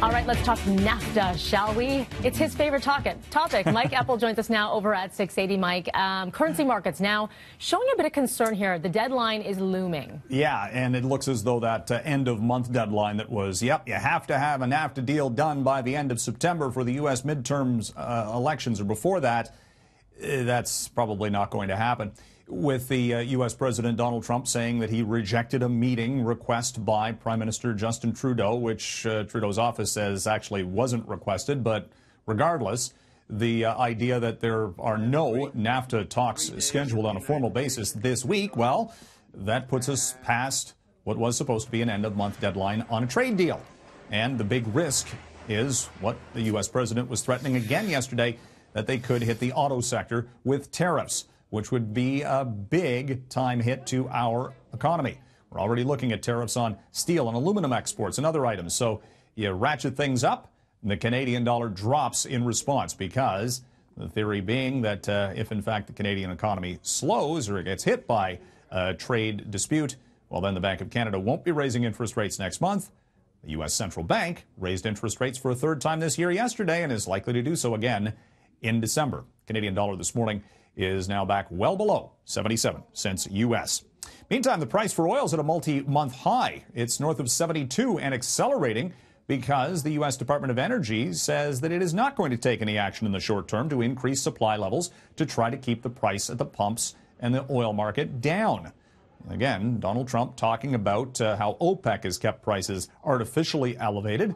All right, let's talk NAFTA, shall we? It's his favorite topic. Mike Eppel joins us now over at 680. Mike, currency markets now showing a bit of concern here. The deadline is looming. Yeah, and it looks as though that end-of-month deadline that was, you have to have a NAFTA deal done by the end of September for the U.S. midterms elections or before that, that's probably not going to happen. With the U.S. President Donald Trump saying that he rejected a meeting request by Prime Minister Justin Trudeau, which Trudeau's office says actually wasn't requested. But regardless, the idea that there are no NAFTA talks scheduled on a formal basis this week, well, that puts us past what was supposed to be an end-of-month deadline on a trade deal. And the big risk is what the U.S. president was threatening again yesterday, that they could hit the auto sector with tariffs, which would be a big-time hit to our economy. We're already looking at tariffs on steel and aluminum exports and other items. So you ratchet things up, and the Canadian dollar drops in response, because the theory being that if, in fact, the Canadian economy slows or it gets hit by a trade dispute, well, then the Bank of Canada won't be raising interest rates next month. The U.S. Central Bank raised interest rates for a third time this year yesterday and is likely to do so again in December. Canadian dollar this morning is now back well below 77 cents U.S. Meantime, the price for oil is at a multi-month high. It's north of 72 and accelerating because the U.S. Department of Energy says that it is not going to take any action in the short term to increase supply levels to try to keep the price at the pumps and the oil market down. Again, Donald Trump talking about how OPEC has kept prices artificially elevated,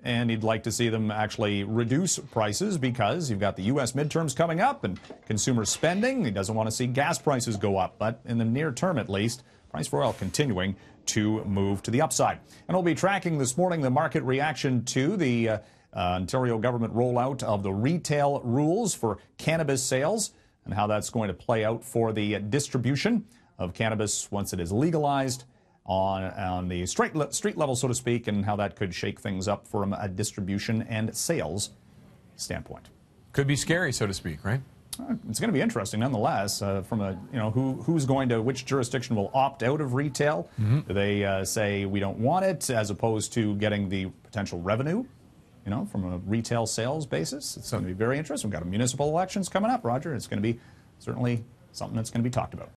and he'd like to see them actually reduce prices because you've got the U.S. midterms coming up and consumer spending. He doesn't want to see gas prices go up, but in the near term at least, price for oil continuing to move to the upside. And we'll be tracking this morning the market reaction to the Ontario government rollout of the retail rules for cannabis sales and how that's going to play out for the distribution of cannabis once it is legalized on the street level, so to speak, and how that could shake things up from a distribution and sales standpoint. Could be scary, so to speak, right? It's going to be interesting, nonetheless. From a who's going to, which jurisdiction will opt out of retail? Do they say we don't want it, as opposed to getting the potential revenue, from a retail sales basis? It's going to be very interesting. We've got municipal elections coming up, Roger. It's going to be certainly something that's going to be talked about.